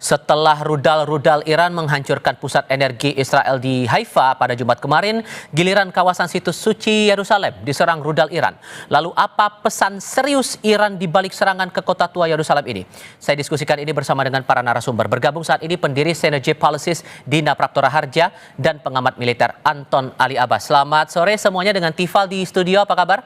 Setelah rudal-rudal Iran menghancurkan pusat energi Israel di Haifa pada Jumat kemarin, giliran kawasan situs suci Yerusalem diserang rudal Iran. Lalu apa pesan serius Iran di balik serangan ke kota tua Yerusalem ini? Saya diskusikan ini bersama dengan para narasumber. Bergabung saat ini pendiri Synergy Policies Dina Praptora Harja dan pengamat militer Anton Ali Abbas. Selamat sore semuanya dengan Tifal di studio, apa kabar?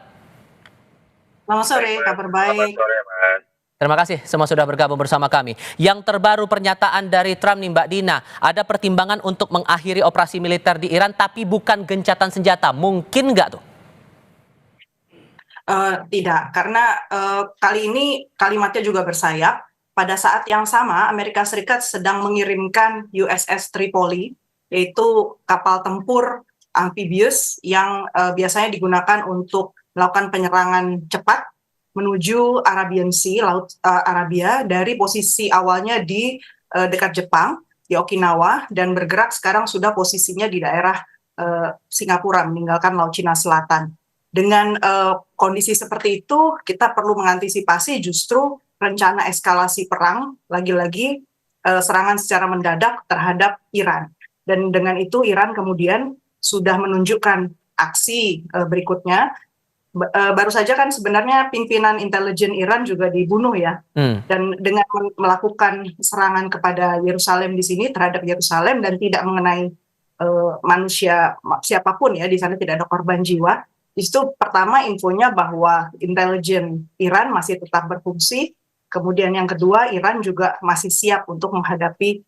Selamat sore, kabar baik. Selamat sore, Mas. Terima kasih semua sudah bergabung bersama kami. Yang terbaru pernyataan dari Trump nih Mbak Dina, ada pertimbangan untuk mengakhiri operasi militer di Iran tapi bukan gencatan senjata. Mungkin nggak tuh? Tidak, karena kali ini kalimatnya juga bersayap. Pada saat yang sama, Amerika Serikat sedang mengirimkan USS Tripoli, yaitu kapal tempur amfibius yang biasanya digunakan untuk melakukan penyerangan cepat menuju Arabian Sea, Laut Arabia, dari posisi awalnya di dekat Jepang, di Okinawa, dan bergerak sekarang sudah posisinya di daerah Singapura, meninggalkan Laut Cina Selatan. Dengan kondisi seperti itu, kita perlu mengantisipasi justru rencana eskalasi perang, lagi-lagi serangan secara mendadak terhadap Iran. Dan dengan itu Iran kemudian sudah menunjukkan aksi berikutnya. Baru saja kan sebenarnya pimpinan intelijen Iran juga dibunuh ya, dan dengan melakukan serangan kepada Yerusalem di sini terhadap Yerusalem dan tidak mengenai manusia siapapun ya, di sana tidak ada korban jiwa. Di situ pertama infonya bahwa intelijen Iran masih tetap berfungsi, kemudian yang kedua Iran juga masih siap untuk menghadapi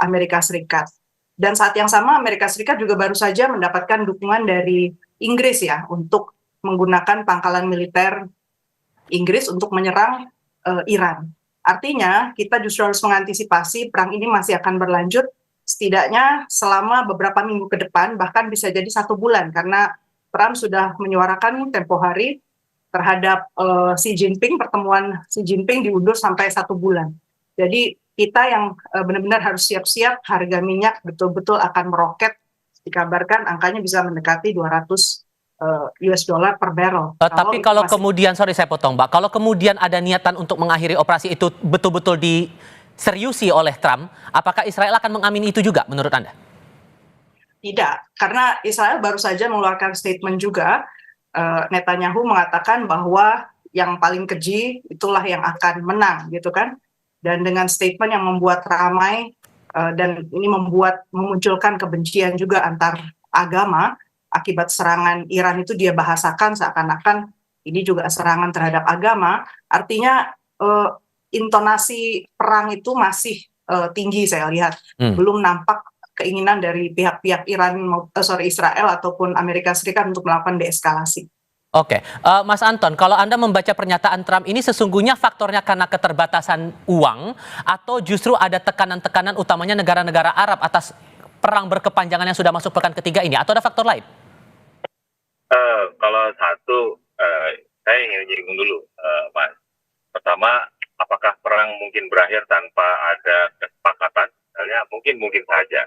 Amerika Serikat. Dan saat yang sama Amerika Serikat juga baru saja mendapatkan dukungan dari Inggris ya untuk menggunakan pangkalan militer Inggris untuk menyerang Iran. Artinya kita justru harus mengantisipasi perang ini masih akan berlanjut setidaknya selama beberapa minggu ke depan, bahkan bisa jadi 1 bulan, karena Trump sudah menyuarakan tempo hari terhadap Xi Jinping, pertemuan Xi Jinping diundur sampai 1 bulan. Jadi kita yang benar-benar harus siap-siap, harga minyak betul-betul akan meroket, dikabarkan angkanya bisa mendekati 200 US dollar per barrel. Tapi kalau kemudian, sorry saya potong Mbak, kalau kemudian ada niatan untuk mengakhiri operasi itu betul-betul diseriusi oleh Trump, apakah Israel akan mengamini itu juga menurut Anda? Tidak, karena Israel baru saja mengeluarkan statement juga. Netanyahu mengatakan bahwa yang paling keji itulah yang akan menang, gitu kan? Dan dengan statement yang membuat ramai dan ini memunculkan kebencian juga antar agama. Akibat serangan Iran itu dia bahasakan seakan-akan ini juga serangan terhadap agama. Artinya intonasi perang itu masih tinggi saya lihat. Belum nampak keinginan dari pihak-pihak Israel ataupun Amerika Serikat untuk melakukan deeskalasi. Oke, Mas Anton, kalau Anda membaca pernyataan Trump ini sesungguhnya faktornya karena keterbatasan uang atau justru ada tekanan-tekanan utamanya negara-negara Arab atas perang berkepanjangan yang sudah masuk pekan ketiga ini, atau ada faktor lain? Kalau satu, saya ingin menyinggung dulu, Mas. Pertama, apakah perang mungkin berakhir tanpa ada kesepakatan? Misalnya, mungkin saja.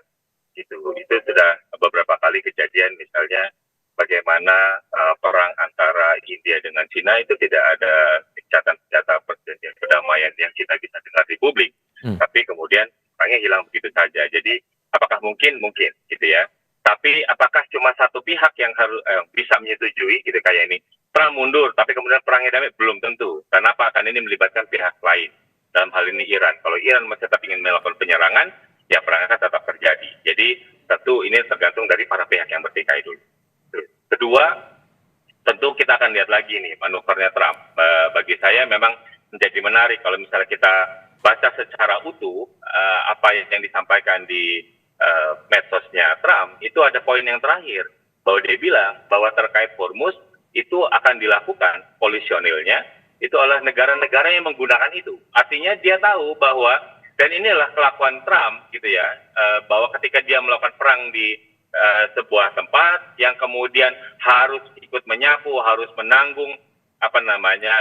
Itu sudah beberapa kali kejadian, misalnya bagaimana perang antara India dengan Cina itu tidak ada senjata perjanjian perdamaian yang kita bisa dengar di publik. Tapi kemudian perangnya hilang begitu saja. Jadi apakah mungkin gitu ya. Tapi apakah cuma satu pihak yang harus bisa menyetujui gitu kayak ini? Perang mundur, tapi kemudian perangnya damai? Belum tentu. Kenapa? Karena ini melibatkan pihak lain. Dalam hal ini Iran. Kalau Iran masih tetap ingin melakukan penyerangan, ya perang akan tetap terjadi. Jadi tentu ini tergantung dari para pihak yang bertikai dulu. Kedua, tentu kita akan lihat lagi nih manuvernya Trump. Bagi saya memang menjadi menarik kalau misalnya kita baca secara utuh apa yang disampaikan di medsosnya Trump, itu ada poin yang terakhir bahwa dia bilang bahwa terkait Hormuz itu akan dilakukan polisionilnya itu oleh negara-negara yang menggunakan itu. Artinya dia tahu bahwa, dan inilah kelakuan Trump gitu ya, bahwa ketika dia melakukan perang di sebuah tempat yang kemudian harus ikut menyapu, harus menanggung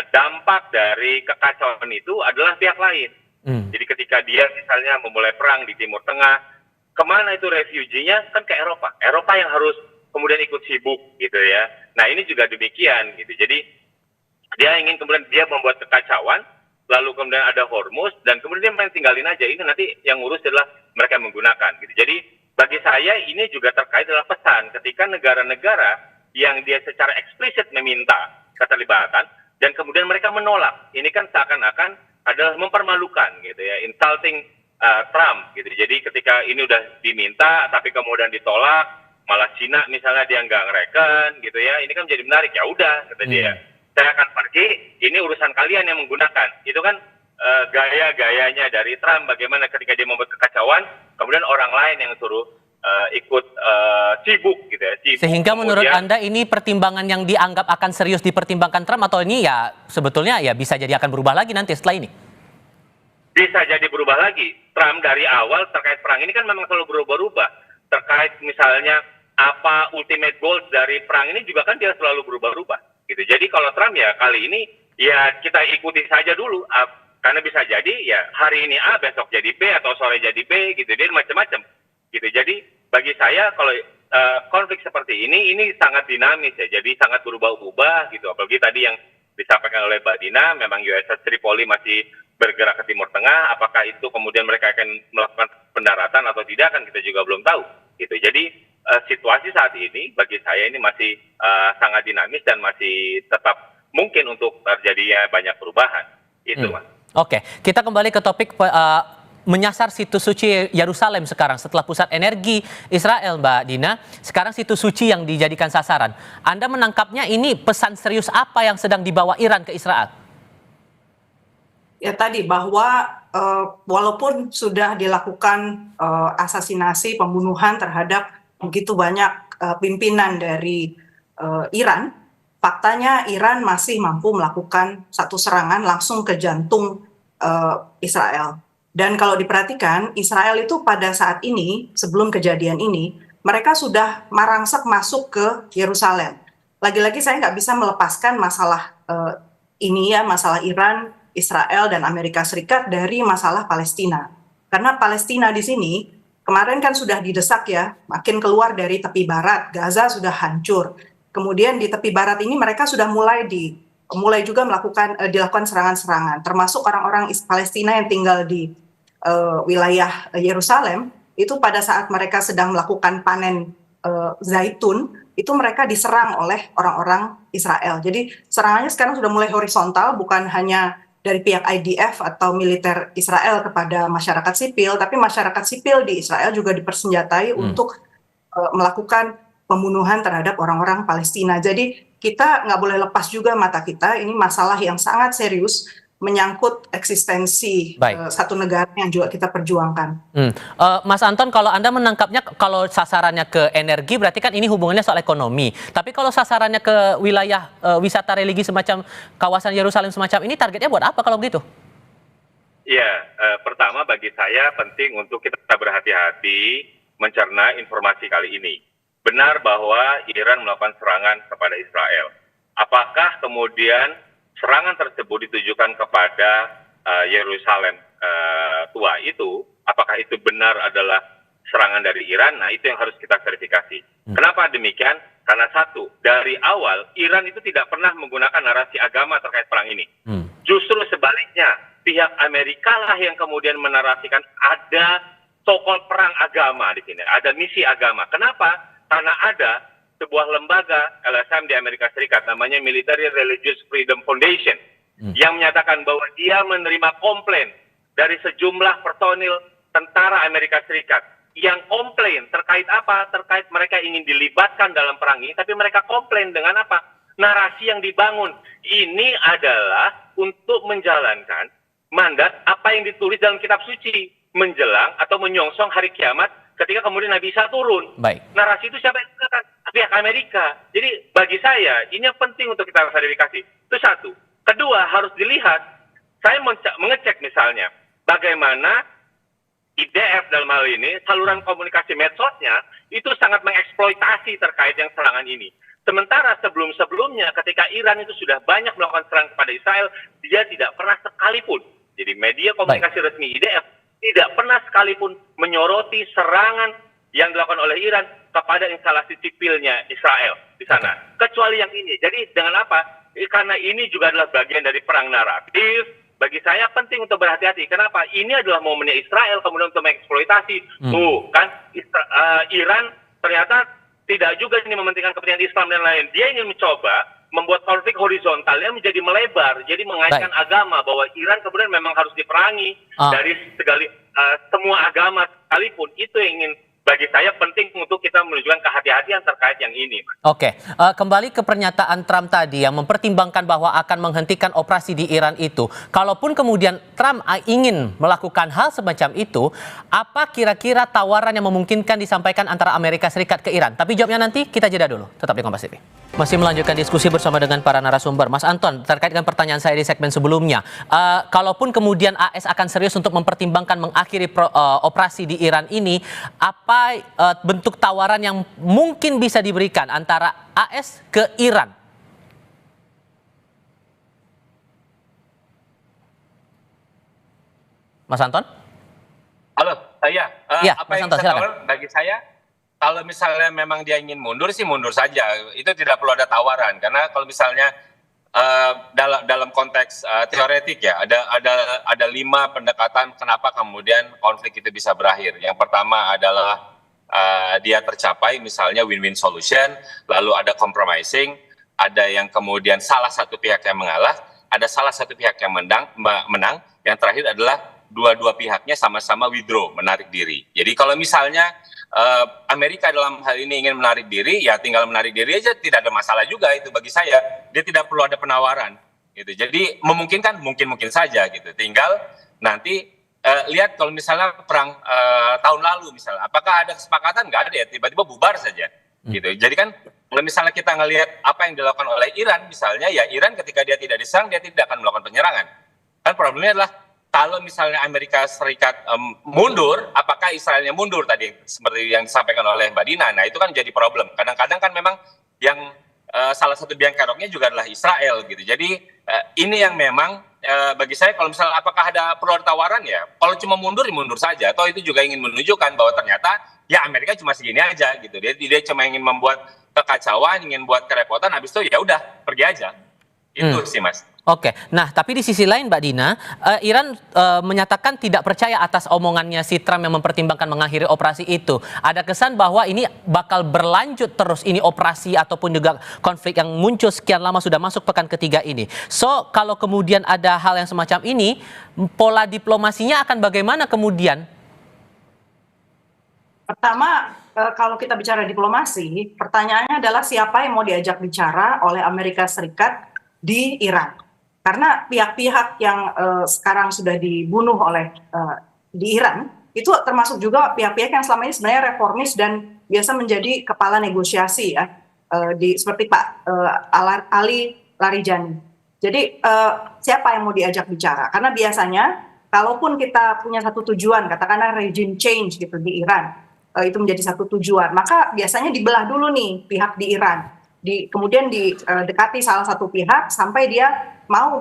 dampak dari kekacauan itu adalah pihak lain. Jadi ketika dia misalnya memulai perang di Timur Tengah, kemana itu refuginya? Kan ke Eropa. Eropa yang harus kemudian ikut sibuk gitu ya. Nah ini juga demikian gitu. Jadi dia ingin kemudian dia membuat kekacauan, lalu kemudian ada Hormuz, dan kemudian main tinggalin aja. Ini nanti yang ngurus adalah mereka yang menggunakan. Gitu. Jadi bagi saya ini juga terkait adalah pesan ketika negara-negara yang dia secara eksplisit meminta keterlibatan dan kemudian mereka menolak. Ini kan seakan-akan adalah mempermalukan gitu ya, insulting Trump gitu. Jadi ketika ini udah diminta tapi kemudian ditolak, malah Cina misalnya dia nggak ngereken gitu ya, ini kan menjadi menarik. Ya udah kata dia, saya akan pergi, ini urusan kalian yang menggunakan. Itu kan gaya-gayanya dari Trump, bagaimana ketika dia membuat kekacauan, kemudian orang lain yang suruh ikut sibuk gitu ya. Sibuk. Sehingga menurut Kemudian, Anda ini pertimbangan yang dianggap akan serius dipertimbangkan Trump, atau ini ya sebetulnya ya bisa jadi akan berubah lagi nanti setelah ini? bisa jadi berubah lagi. Trump dari awal terkait perang ini kan memang selalu berubah-ubah. Terkait misalnya apa ultimate goals dari perang ini juga kan dia selalu berubah-ubah. Gitu. Jadi kalau Trump ya kali ini ya kita ikuti saja dulu. Karena bisa jadi ya hari ini A, besok jadi B, atau sore jadi B gitu. Dia macam-macam. Gitu. Jadi bagi saya kalau konflik seperti ini sangat dinamis ya. Jadi sangat berubah-ubah gitu. Apalagi tadi yang disampaikan oleh Mbak Dina, memang USS Tripoli masih bergerak ke Timur Tengah, apakah itu kemudian mereka akan melakukan pendaratan atau tidak kan kita juga belum tahu gitu. Jadi situasi saat ini bagi saya ini masih sangat dinamis dan masih tetap mungkin untuk terjadinya banyak perubahan itu Mas. Oke, kita kembali ke topik menyasar situs suci Yerusalem sekarang setelah pusat energi Israel, Mbak Dina. Sekarang situs suci yang dijadikan sasaran. Anda menangkapnya ini pesan serius apa yang sedang dibawa Iran ke Israel? Ya tadi bahwa walaupun sudah dilakukan asasinasi, pembunuhan terhadap begitu banyak pimpinan dari Iran, faktanya Iran masih mampu melakukan satu serangan langsung ke jantung Israel. Dan kalau diperhatikan, Israel itu pada saat ini, sebelum kejadian ini, mereka sudah merangsek masuk ke Yerusalem. Lagi-lagi saya nggak bisa melepaskan masalah ini ya, masalah Iran, Israel dan Amerika Serikat dari masalah Palestina. Karena Palestina di sini kemarin kan sudah didesak ya, makin keluar dari tepi barat, Gaza sudah hancur. Kemudian di tepi barat ini mereka sudah mulai juga dilakukan serangan-serangan, termasuk orang-orang Palestina yang tinggal di wilayah Yerusalem, itu pada saat mereka sedang melakukan panen zaitun, itu mereka diserang oleh orang-orang Israel. Jadi serangannya sekarang sudah mulai horizontal, bukan hanya dari pihak IDF atau militer Israel kepada masyarakat sipil, tapi masyarakat sipil di Israel juga dipersenjatai untuk melakukan pembunuhan terhadap orang-orang Palestina. Jadi kita nggak boleh lepas juga mata kita, ini masalah yang sangat serius, menyangkut eksistensi satu negara yang juga kita perjuangkan. Mas Anton, kalau Anda menangkapnya, kalau sasarannya ke energi, berarti kan ini hubungannya soal ekonomi. Tapi kalau sasarannya ke wilayah wisata religi semacam kawasan Yerusalem semacam ini, targetnya buat apa kalau begitu? Ya, pertama bagi saya penting untuk kita berhati-hati mencerna informasi kali ini. Benar bahwa Iran melakukan serangan kepada Israel. Apakah kemudian serangan tersebut ditujukan kepada Yerusalem tua itu, apakah itu benar adalah serangan dari Iran? Nah, itu yang harus kita verifikasi. Kenapa demikian? Karena satu, dari awal Iran itu tidak pernah menggunakan narasi agama terkait perang ini. Justru sebaliknya, pihak Amerika lah yang kemudian menarasikan ada sokol perang agama di sini, ada misi agama. Kenapa? Karena ada sebuah lembaga LSM di Amerika Serikat, namanya Military Religious Freedom Foundation, yang menyatakan bahwa dia menerima komplain dari sejumlah personil tentara Amerika Serikat yang komplain terkait apa? Terkait mereka ingin dilibatkan dalam perang ini, tapi mereka komplain dengan apa? Narasi yang dibangun ini adalah untuk menjalankan mandat apa yang ditulis dalam kitab suci menjelang atau menyongsong hari kiamat ketika kemudian Nabi Isa turun. Narasi itu siapa yang mengatakan? Pihak Amerika. Jadi bagi saya ini yang penting untuk kita verifikasi. Itu satu. Kedua, harus dilihat, saya mengecek misalnya bagaimana IDF dalam hal ini, saluran komunikasi medsosnya itu sangat mengeksploitasi terkait yang serangan ini. Sementara sebelum-sebelumnya ketika Iran itu sudah banyak melakukan serangan kepada Israel, dia tidak pernah sekalipun, jadi media komunikasi resmi IDF tidak pernah sekalipun menyoroti serangan yang dilakukan oleh Iran kepada instalasi sipilnya Israel di sana. Kecuali yang ini. Jadi dengan apa? Karena ini juga adalah bagian dari perang naratif, bagi saya penting untuk berhati-hati. Kenapa? Ini adalah momennya Israel kemudian untuk mengeksploitasi. Tuh kan Iran ternyata tidak juga ini mementingkan kepentingan Islam dan lain. Dia ingin mencoba membuat konflik horizontalnya menjadi melebar, jadi mengaitkan agama bahwa Iran kemudian memang harus diperangi dari semua agama sekalipun. Itu yang ingin bagi saya penting untuk kita menunjukkan kehati-hatian terkait yang ini. Oke, kembali ke pernyataan Trump tadi yang mempertimbangkan bahwa akan menghentikan operasi di Iran itu. Kalaupun kemudian Trump ingin melakukan hal semacam itu, apa kira-kira tawaran yang memungkinkan disampaikan antara Amerika Serikat ke Iran? Tapi jawabnya nanti, kita jeda dulu. Tetap di Kompas TV. Masih melanjutkan diskusi bersama dengan para narasumber. Mas Anton, terkait dengan pertanyaan saya di segmen sebelumnya, kalaupun kemudian AS akan serius untuk mempertimbangkan mengakhiri operasi di Iran ini, apa bentuk tawaran yang mungkin bisa diberikan antara AS ke Iran? Mas Anton? Halo, Ya, apa Mas yang Anton, bisa silakan. tawar bagi saya, kalau misalnya memang dia ingin mundur sih mundur saja, itu tidak perlu ada tawaran, karena kalau misalnya dalam konteks teoretik ya, ada 5 pendekatan kenapa kemudian konflik itu bisa berakhir. Yang pertama adalah dia tercapai misalnya win-win solution, lalu ada compromising, ada yang kemudian salah satu pihak yang mengalah, ada salah satu pihak yang menang, yang terakhir adalah dua-dua pihaknya sama-sama withdraw, menarik diri. Jadi kalau misalnya Amerika dalam hal ini ingin menarik diri, ya tinggal menarik diri aja, tidak ada masalah juga itu bagi saya. Dia tidak perlu ada penawaran, gitu. Jadi memungkinkan, mungkin saja, gitu. Tinggal nanti lihat kalau misalnya perang tahun lalu misalnya, apakah ada kesepakatan? Nggak ada ya, tiba-tiba bubar saja, gitu. Jadi kan kalau misalnya kita ngelihat apa yang dilakukan oleh Iran, misalnya ya Iran ketika dia tidak diserang, dia tidak akan melakukan penyerangan. Kan problemnya adalah kalau misalnya Amerika Serikat mundur, apakah Israelnya mundur tadi seperti yang disampaikan oleh Mbak Dina? Nah itu kan jadi problem. Kadang-kadang kan memang yang salah satu biang keroknya juga adalah Israel gitu. Jadi ini yang memang bagi saya kalau misalnya apakah ada perlu ada tawaran ya? Kalau cuma mundur ya mundur saja. Atau itu juga ingin menunjukkan bahwa ternyata ya Amerika cuma segini aja gitu. Dia cuma ingin membuat kekacauan, ingin buat kerepotan. Habis itu ya udah pergi aja. Itu sih Mas. Oke, nah tapi di sisi lain Mbak Dina, Iran menyatakan tidak percaya atas omongannya si Trump yang mempertimbangkan mengakhiri operasi itu. Ada kesan bahwa ini bakal berlanjut terus ini operasi ataupun juga konflik yang muncul sekian lama sudah masuk pekan ketiga ini. So kalau kemudian ada hal yang semacam ini, pola diplomasinya akan bagaimana kemudian? Pertama, kalau kita bicara diplomasi, pertanyaannya adalah siapa yang mau diajak bicara oleh Amerika Serikat di Iran. Karena pihak-pihak yang sekarang sudah dibunuh oleh di Iran, itu termasuk juga pihak-pihak yang selama ini sebenarnya reformis dan biasa menjadi kepala negosiasi ya, seperti Pak Ali Larijani. Jadi siapa yang mau diajak bicara? Karena biasanya kalaupun kita punya satu tujuan, katakanlah regime change gitu di Iran, itu menjadi satu tujuan, maka biasanya dibelah dulu nih pihak di Iran. Kemudian didekati salah satu pihak sampai dia mau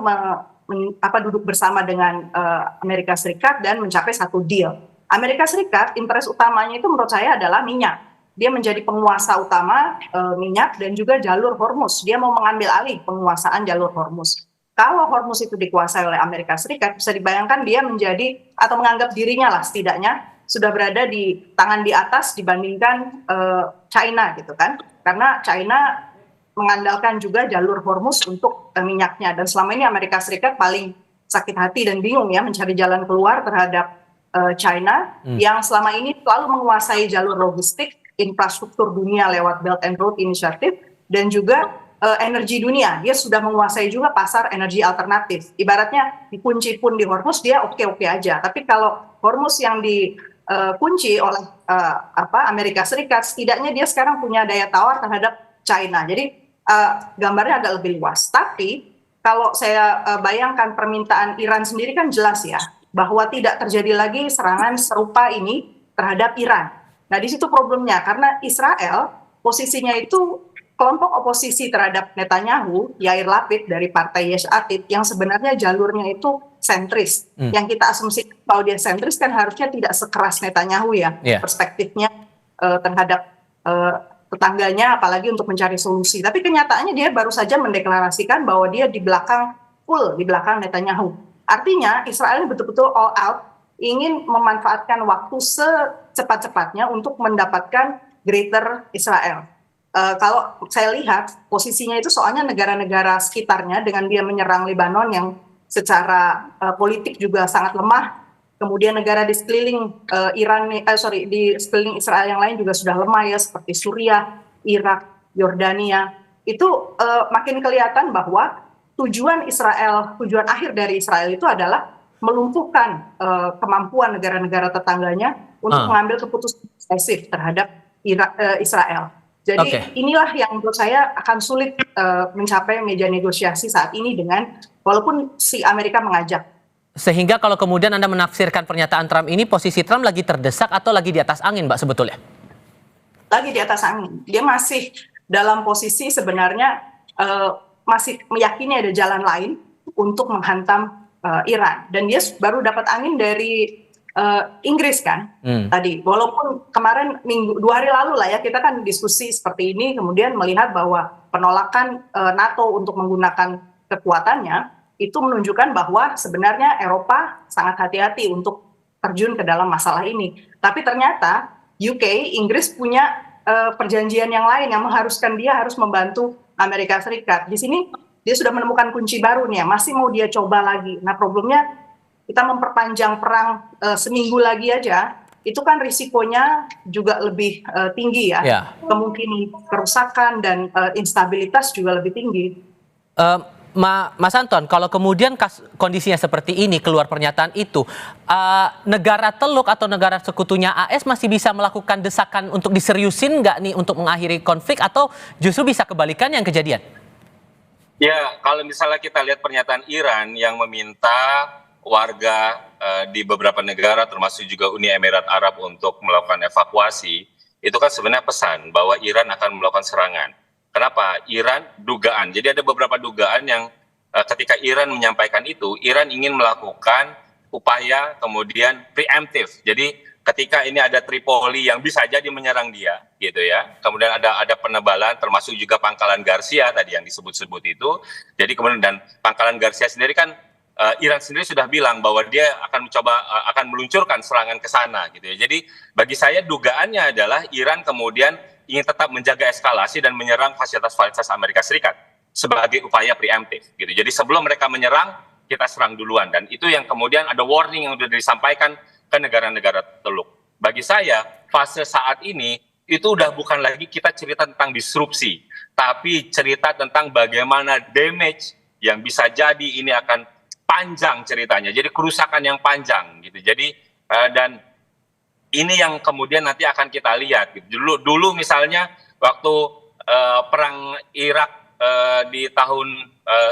duduk bersama dengan Amerika Serikat dan mencapai satu deal. Amerika Serikat interest utamanya itu menurut saya adalah minyak. Dia menjadi penguasa utama minyak dan juga jalur Hormuz. Dia mau mengambil alih penguasaan jalur Hormuz. Kalau Hormuz itu dikuasai oleh Amerika Serikat, bisa dibayangkan dia menjadi atau menganggap dirinya lah setidaknya sudah berada di tangan di atas dibandingkan China gitu kan. Karena China mengandalkan juga jalur Hormuz untuk minyaknya, dan selama ini Amerika Serikat paling sakit hati dan bingung ya mencari jalan keluar terhadap China yang selama ini selalu menguasai jalur logistik, infrastruktur dunia lewat Belt and Road Initiative, dan juga energi dunia. Dia sudah menguasai juga pasar energi alternatif. Ibaratnya dikunci pun di Hormuz dia oke-oke aja, tapi kalau Hormuz yang dikunci oleh Amerika Serikat, setidaknya dia sekarang punya daya tawar terhadap China. Jadi gambarnya agak lebih luas. Tapi kalau saya bayangkan permintaan Iran sendiri kan jelas ya, bahwa tidak terjadi lagi serangan serupa ini terhadap Iran. Nah di situ problemnya, karena Israel posisinya itu kelompok oposisi terhadap Netanyahu, Yair Lapid dari partai Yesh Atid, yang sebenarnya jalurnya itu sentris. Yang kita asumsi kalau dia sentris kan harusnya tidak sekeras Netanyahu ya, perspektifnya terhadap tetangganya, apalagi untuk mencari solusi. Tapi kenyataannya dia baru saja mendeklarasikan bahwa dia di belakang Netanyahu. Artinya Israel ini betul-betul all out, ingin memanfaatkan waktu secepat-cepatnya untuk mendapatkan Greater Israel. Kalau saya lihat posisinya itu soalnya negara-negara sekitarnya dengan dia menyerang Lebanon yang secara politik juga sangat lemah, kemudian negara di sekeliling di sekeliling Israel yang lain juga sudah lemah ya, seperti Suriah, Irak, Yordania, itu makin kelihatan bahwa tujuan akhir dari Israel itu adalah melumpuhkan kemampuan negara-negara tetangganya untuk mengambil keputusan decisif terhadap Israel. Jadi inilah yang menurut saya akan sulit mencapai meja negosiasi saat ini walaupun si Amerika mengajak. Sehingga kalau kemudian Anda menafsirkan pernyataan Trump ini, posisi Trump lagi terdesak atau lagi di atas angin, Mbak, sebetulnya? Lagi di atas angin. Dia masih dalam posisi sebenarnya masih meyakini ada jalan lain untuk menghantam Iran. Dan dia baru dapat angin dari Inggris kan tadi. Walaupun kemarin 2 hari lalu lah ya kita kan diskusi seperti ini, kemudian melihat bahwa penolakan NATO untuk menggunakan kekuatannya itu menunjukkan bahwa sebenarnya Eropa sangat hati-hati untuk terjun ke dalam masalah ini. Tapi ternyata Inggris punya perjanjian yang lain yang mengharuskan dia harus membantu Amerika Serikat. Di sini dia sudah menemukan kunci baru nih ya, masih mau dia coba lagi. Nah problemnya kita memperpanjang perang seminggu lagi aja, itu kan risikonya juga lebih tinggi ya. Kemungkinan kerusakan dan instabilitas juga lebih tinggi. Mas Anton, kalau kemudian kondisinya seperti ini, keluar pernyataan itu, negara Teluk atau negara sekutunya AS masih bisa melakukan desakan untuk diseriusin nggak nih untuk mengakhiri konflik, atau justru bisa kebalikan yang kejadian? Ya, kalau misalnya kita lihat pernyataan Iran yang meminta warga di beberapa negara termasuk juga Uni Emirat Arab untuk melakukan evakuasi, itu kan sebenarnya pesan bahwa Iran akan melakukan serangan. Kenapa? Iran dugaan. Jadi ada beberapa dugaan yang ketika Iran menyampaikan itu, Iran ingin melakukan upaya kemudian preemptif. Jadi ketika ini ada Tripoli yang bisa jadi menyerang dia, gitu ya. Kemudian ada penebalan, termasuk juga Pangkalan Garcia tadi yang disebut-sebut itu. Jadi kemudian dan Pangkalan Garcia sendiri kan Iran sendiri sudah bilang bahwa dia akan meluncurkan serangan ke sana, gitu ya. Jadi bagi saya dugaannya adalah Iran kemudian ingin tetap menjaga eskalasi dan menyerang fasilitas-fasilitas Amerika Serikat sebagai upaya preemptif, gitu. Jadi sebelum mereka menyerang, kita serang duluan, dan itu yang kemudian ada warning yang sudah disampaikan ke negara-negara Teluk. Bagi saya, fase saat ini itu udah bukan lagi kita cerita tentang disrupsi, tapi cerita tentang bagaimana damage yang bisa jadi ini akan panjang ceritanya. Jadi kerusakan yang panjang, gitu. Jadi dan ini yang kemudian nanti akan kita lihat. Gitu. Dulu misalnya waktu perang Irak di tahun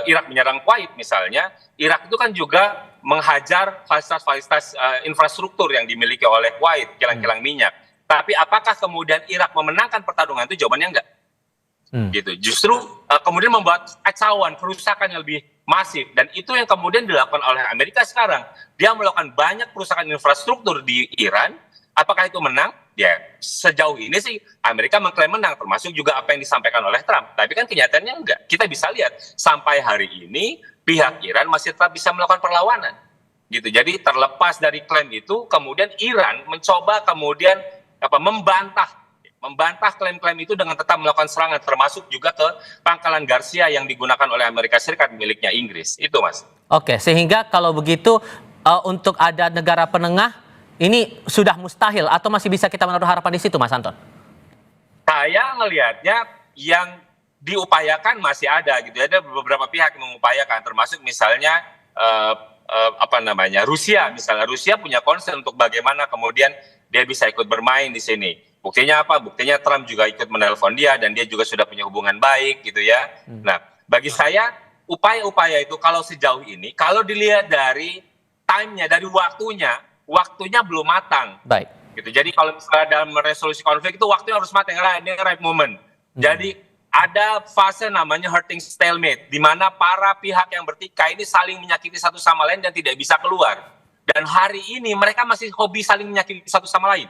Irak menyerang Kuwait misalnya, Irak itu kan juga menghajar fasilitas-fasilitas infrastruktur yang dimiliki oleh Kuwait, kilang-kilang minyak. Tapi apakah kemudian Irak memenangkan pertarungan itu? Jawabannya enggak. Gitu. Justru kemudian membuat kacauan, kerusakan yang lebih masif, dan itu yang kemudian dilakukan oleh Amerika sekarang. Dia melakukan banyak kerusakan infrastruktur di Iran. Apakah itu menang? Ya, sejauh ini sih Amerika mengklaim menang, termasuk juga apa yang disampaikan oleh Trump. Tapi kan kenyataannya enggak. Kita bisa lihat sampai hari ini pihak Iran masih tetap bisa melakukan perlawanan. Gitu. Jadi terlepas dari klaim itu, kemudian Iran mencoba kemudian membantah klaim-klaim itu dengan tetap melakukan serangan, termasuk juga ke Pangkalan Garcia yang digunakan oleh Amerika Serikat miliknya Inggris. Itu, Mas. Oke, sehingga kalau begitu untuk ada negara penengah ini sudah mustahil, atau masih bisa kita menaruh harapan di situ, Mas Anton? Saya melihatnya yang diupayakan masih ada, gitu. Ada beberapa pihak yang mengupayakan, termasuk misalnya Rusia. Misalnya Rusia punya concern untuk bagaimana kemudian dia bisa ikut bermain di sini. Buktinya apa? Buktinya Trump juga ikut menelpon dia, dan dia juga sudah punya hubungan baik, gitu ya. Nah, bagi saya upaya-upaya itu kalau sejauh ini, kalau dilihat dari time-nya, dari waktunya belum matang. Baik. Gitu. Jadi kalau misalnya dalam resolusi konflik itu waktunya harus matang, ini right moment. Jadi ada fase namanya hurting stalemate, di mana para pihak yang bertikai ini saling menyakiti satu sama lain dan tidak bisa keluar. Dan hari ini mereka masih hobi saling menyakiti satu sama lain.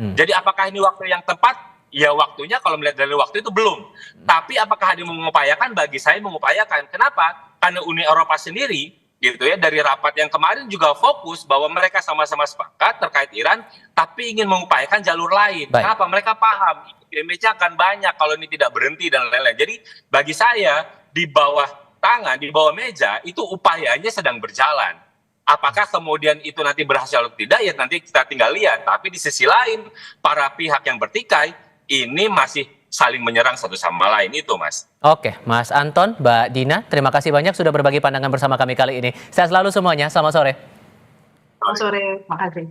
Jadi apakah ini waktu yang tepat? Ya waktunya kalau melihat dari waktu itu belum. Tapi apakah dia mengupayakan? Bagi saya mengupayakan. Kenapa? Karena Uni Eropa sendiri gitu ya, dari rapat yang kemarin juga fokus bahwa mereka sama-sama sepakat terkait Iran, tapi ingin mengupayakan jalur lain. Baik. Kenapa? Mereka paham damage-nya akan banyak kalau ini tidak berhenti dan lain-lain. Jadi bagi saya di bawah tangan, di bawah meja itu upayanya sedang berjalan. Apakah kemudian itu nanti berhasil atau tidak, ya nanti kita tinggal lihat. Tapi di sisi lain, para pihak yang bertikai ini masih saling menyerang satu sama lain itu, Mas. Oke, Mas Anton, Mbak Dina, terima kasih banyak sudah berbagi pandangan bersama kami kali ini. Sehat selalu semuanya, selamat sore. Selamat sore, makasih.